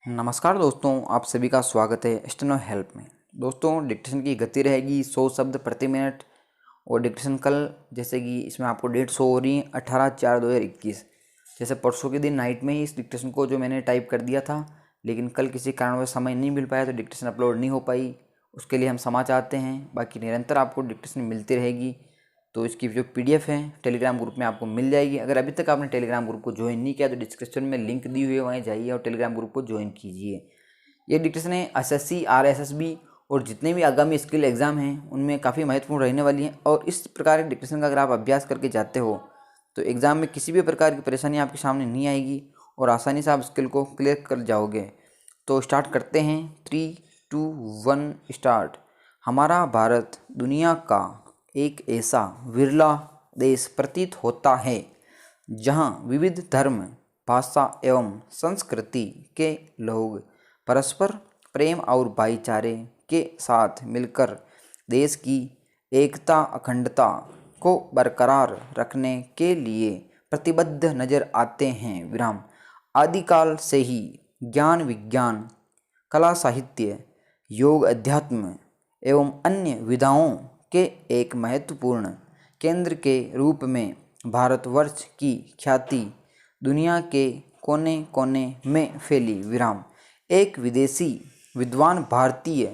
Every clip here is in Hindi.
नमस्कार दोस्तों, आप सभी का स्वागत है स्टेनो हेल्प में। दोस्तों, डिक्टेशन की गति रहेगी 100 शब्द प्रति मिनट और डिक्टेशन कल जैसे कि इसमें आपको डेट शो हो रही है 18/4/2021। जैसे परसों के दिन नाइट में ही इस डिक्टेशन को जो मैंने टाइप कर दिया था, लेकिन कल किसी कारणवश समय नहीं मिल पाया तो डिक्टेशन अपलोड नहीं हो पाई। उसके लिए हम क्षमा चाहते हैं। बाकी निरंतर आपको डिक्टेशन मिलती रहेगी। तो इसकी जो PDF है टेलीग्राम ग्रुप में आपको मिल जाएगी। अगर अभी तक आपने टेलीग्राम ग्रुप को ज्वाइन नहीं किया तो डिस्क्रिप्शन में लिंक दी हुई है, वहीं जाइए और टेलीग्राम ग्रुप को ज्वाइन कीजिए। ये डिक्टेशन है SSC RSSB और जितने भी आगामी स्किल एग्ज़ाम हैं उनमें काफ़ी महत्वपूर्ण रहने वाली हैं। और इस प्रकार के डिक्टेशन का अगर आप अभ्यास करके जाते हो तो एग्ज़ाम में किसी भी प्रकार की परेशानी आपके सामने नहीं आएगी और आसानी से आप स्किल को क्लियर कर जाओगे। तो स्टार्ट करते हैं। 3, 2, 1 स्टार्ट। हमारा भारत दुनिया का एक ऐसा विरला देश प्रतीत होता है जहाँ विविध धर्म, भाषा एवं संस्कृति के लोग परस्पर प्रेम और भाईचारे के साथ मिलकर देश की एकता अखंडता को बरकरार रखने के लिए प्रतिबद्ध नजर आते हैं। विराम। आदिकाल से ही ज्ञान विज्ञान, कला साहित्य, योग अध्यात्म एवं अन्य विधाओं के एक महत्वपूर्ण केंद्र के रूप में भारतवर्ष की ख्याति दुनिया के कोने कोने में फैली। विराम। एक विदेशी विद्वान भारतीय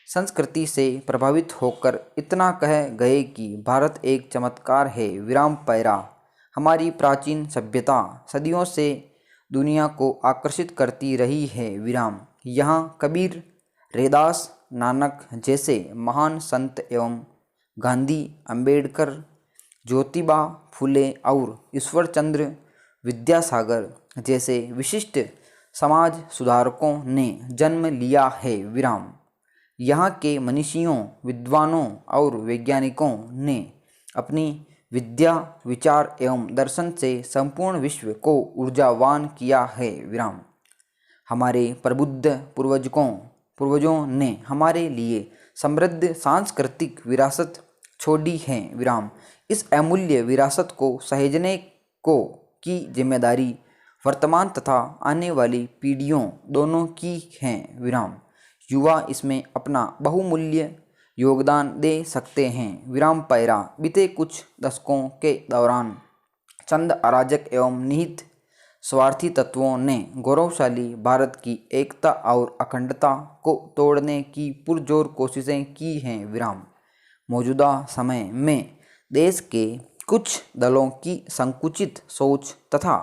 संस्कृति से प्रभावित होकर इतना कह गए कि भारत एक चमत्कार है। विराम पैरा। हमारी प्राचीन सभ्यता सदियों से दुनिया को आकर्षित करती रही है। विराम। यहाँ कबीर, रैदास, नानक जैसे महान संत एवं गांधी, अंबेडकर, ज्योतिबा फुले और ईश्वर चंद्र विद्यासागर जैसे विशिष्ट समाज सुधारकों ने जन्म लिया है। विराम। यहाँ के मनीषियों, विद्वानों और वैज्ञानिकों ने अपनी विद्या, विचार एवं दर्शन से संपूर्ण विश्व को ऊर्जावान किया है। विराम। हमारे प्रबुद्ध पूर्वजों ने हमारे लिए समृद्ध सांस्कृतिक विरासत छोड़ी है। विराम। इस अमूल्य विरासत को सहेजने की जिम्मेदारी वर्तमान तथा आने वाली पीढ़ियों दोनों की है। विराम। युवा इसमें अपना बहुमूल्य योगदान दे सकते हैं। विराम पैरा। बीते कुछ दशकों के दौरान चंद अराजक एवं निहित स्वार्थी तत्वों ने गौरवशाली भारत की एकता और अखंडता को तोड़ने की पुरजोर कोशिशें की हैं। विराम। मौजूदा समय में देश के कुछ दलों की संकुचित सोच तथा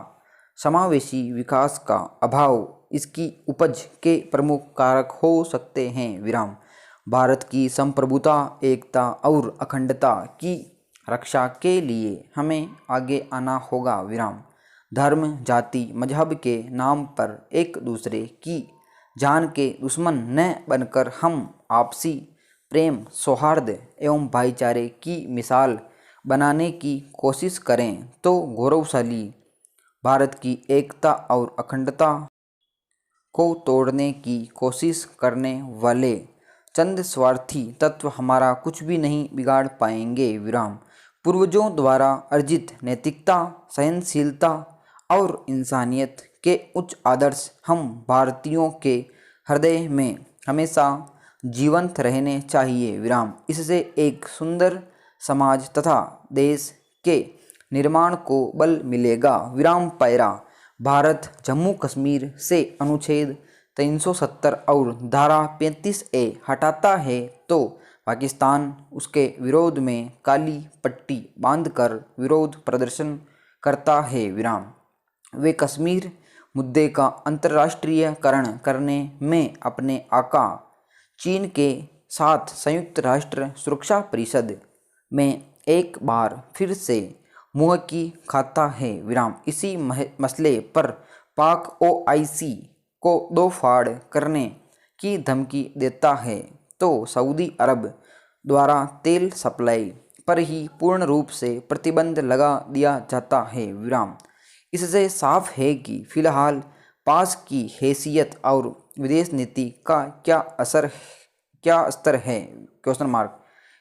समावेशी विकास का अभाव इसकी उपज के प्रमुख कारक हो सकते हैं। विराम। भारत की संप्रभुता, एकता और अखंडता की रक्षा के लिए हमें आगे आना होगा। विराम। धर्म, जाति, मजहब के नाम पर एक दूसरे की जान के दुश्मन न बनकर हम आपसी प्रेम, सौहार्द एवं भाईचारे की मिसाल बनाने की कोशिश करें तो गौरवशाली भारत की एकता और अखंडता को तोड़ने की कोशिश करने वाले चंद स्वार्थी तत्व हमारा कुछ भी नहीं बिगाड़ पाएंगे। विराम। पूर्वजों द्वारा अर्जित नैतिकता, सहनशीलता और इंसानियत के उच्च आदर्श हम भारतीयों के हृदय में हमेशा जीवंत रहने चाहिए। विराम। इससे एक सुंदर समाज तथा देश के निर्माण को बल मिलेगा। विराम पैरा। भारत जम्मू कश्मीर से अनुच्छेद 370 और धारा 35A हटाता है तो पाकिस्तान उसके विरोध में काली पट्टी बांधकर विरोध प्रदर्शन करता है। विराम। वे कश्मीर मुद्दे का अंतर्राष्ट्रीयकरण करने में अपने आका चीन के साथ संयुक्त राष्ट्र सुरक्षा परिषद में एक बार फिर से मुँह की खाता है। विराम। इसी मसले पर पाक OIC को दो फाड़ करने की धमकी देता है तो सऊदी अरब द्वारा तेल सप्लाई पर ही पूर्ण रूप से प्रतिबंध लगा दिया जाता है। विराम। इससे साफ है कि फिलहाल पास की हैसियत और विदेश नीति का क्या स्तर है? Question mark.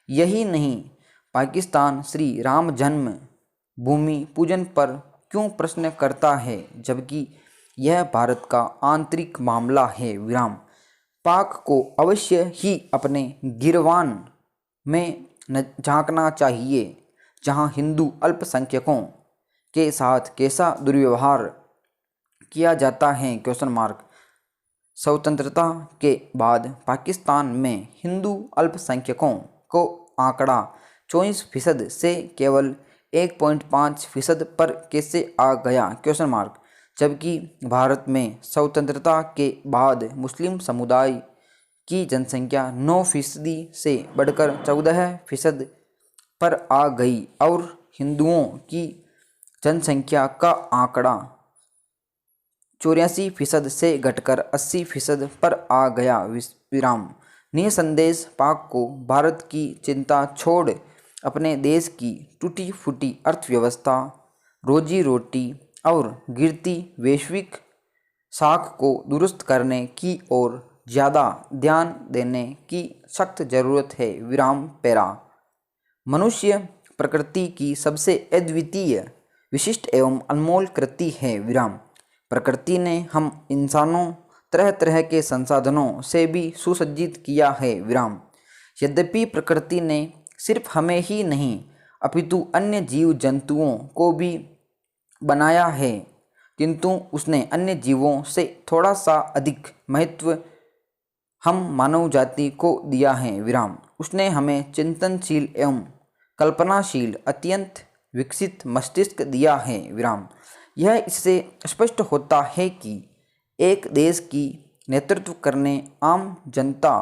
यही नहीं, पाकिस्तान श्री राम जन्म भूमि पूजन पर क्यों प्रश्न करता है जबकि यह भारत का आंतरिक मामला है विराम। पाक को अवश्य ही अपने गिरवान में झांकना चाहिए, जहां हिंदू अल्पसंख्यकों के साथ कैसा दुर्व्यवहार किया जाता है। स्वतंत्रता के बाद पाकिस्तान में हिंदू अल्पसंख्यकों को आंकड़ा 24% से केवल 1.5% पर कैसे आ गया, जबकि भारत में स्वतंत्रता के बाद मुस्लिम समुदाय की जनसंख्या 9% से बढ़कर 14% पर आ गई और हिंदुओं की जनसंख्या का आंकड़ा 84% से घटकर 80% पर आ गया विराम। निसंदेह पाक को भारत की चिंता छोड़ अपने देश की टूटी फूटी अर्थव्यवस्था, रोजी रोटी और गिरती वैश्विक साख को दुरुस्त करने की ओर ज़्यादा ध्यान देने की सख्त ज़रूरत है विराम। मनुष्य प्रकृति की सबसे अद्वितीय, विशिष्ट एवं अनमोल कृति है विराम। प्रकृति ने हम इंसानों तरह तरह के संसाधनों से भी सुसज्जित किया है विराम। यद्यपि प्रकृति ने सिर्फ हमें ही नहीं अपितु अन्य जीव जंतुओं को भी बनाया है, किंतु उसने अन्य जीवों से थोड़ा सा अधिक महत्व हम मानव जाति को दिया है विराम। उसने हमें चिंतनशील एवं कल्पनाशील अत्यंत विकसित मस्तिष्क दिया है विराम। यह इससे स्पष्ट होता है कि एक देश की नेतृत्व करने आम जनता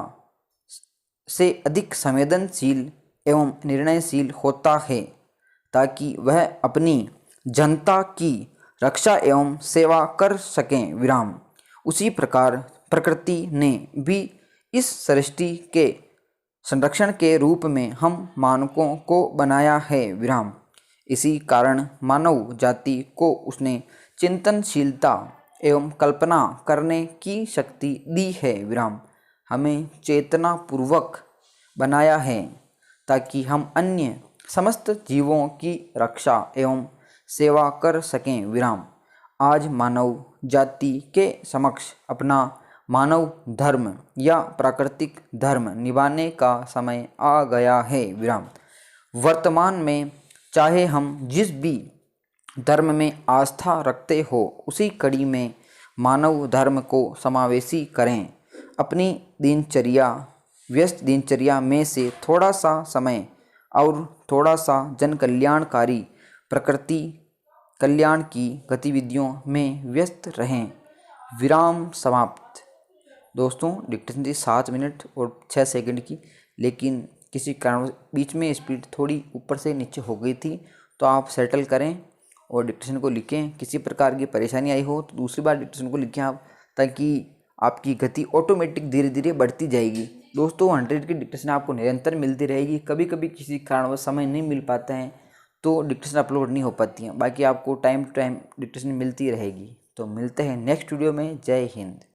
से अधिक संवेदनशील एवं निर्णयशील होता है, ताकि वह अपनी जनता की रक्षा एवं सेवा कर सकें विराम। उसी प्रकार प्रकृति ने भी इस सृष्टि के संरक्षण के रूप में हम मानवों को बनाया है विराम। इसी कारण मानव जाति को उसने चिंतनशीलता एवं कल्पना करने की शक्ति दी है विराम। हमें चेतनापूर्वक बनाया है ताकि हम अन्य समस्त जीवों की रक्षा एवं सेवा कर सकें विराम। आज मानव जाति के समक्ष अपना मानव धर्म या प्राकृतिक धर्म निभाने का समय आ गया है विराम। वर्तमान में चाहे हम जिस भी धर्म में आस्था रखते हो, उसी कड़ी में मानव धर्म को समावेशी करें। अपनी व्यस्त दिनचर्या में से थोड़ा सा समय और थोड़ा सा जन कल्याणकारी प्रकृति कल्याण की गतिविधियों में व्यस्त रहें। विराम समाप्त। दोस्तों, डिक्टेशन थी 7 मिनट और 6 सेकंड की, लेकिन किसी कारण बीच में स्पीड थोड़ी ऊपर से नीचे हो गई थी, तो आप सेटल करें और डिक्टेशन को लिखें। किसी प्रकार की परेशानी आई हो तो दूसरी बार डिक्टेशन को लिखें आप, ताकि आपकी गति ऑटोमेटिक धीरे धीरे बढ़ती जाएगी। दोस्तों, 100 की डिक्टेशन आपको निरंतर मिलती रहेगी। कभी कभी किसी कारणवश समय नहीं मिल पाता है तो डिक्टेशन अपलोड नहीं हो पाती हैं, बाकी आपको टाइम टू टाइम डिक्टेशन मिलती रहेगी। तो मिलते हैं नेक्स्ट वीडियो में। जय हिंद।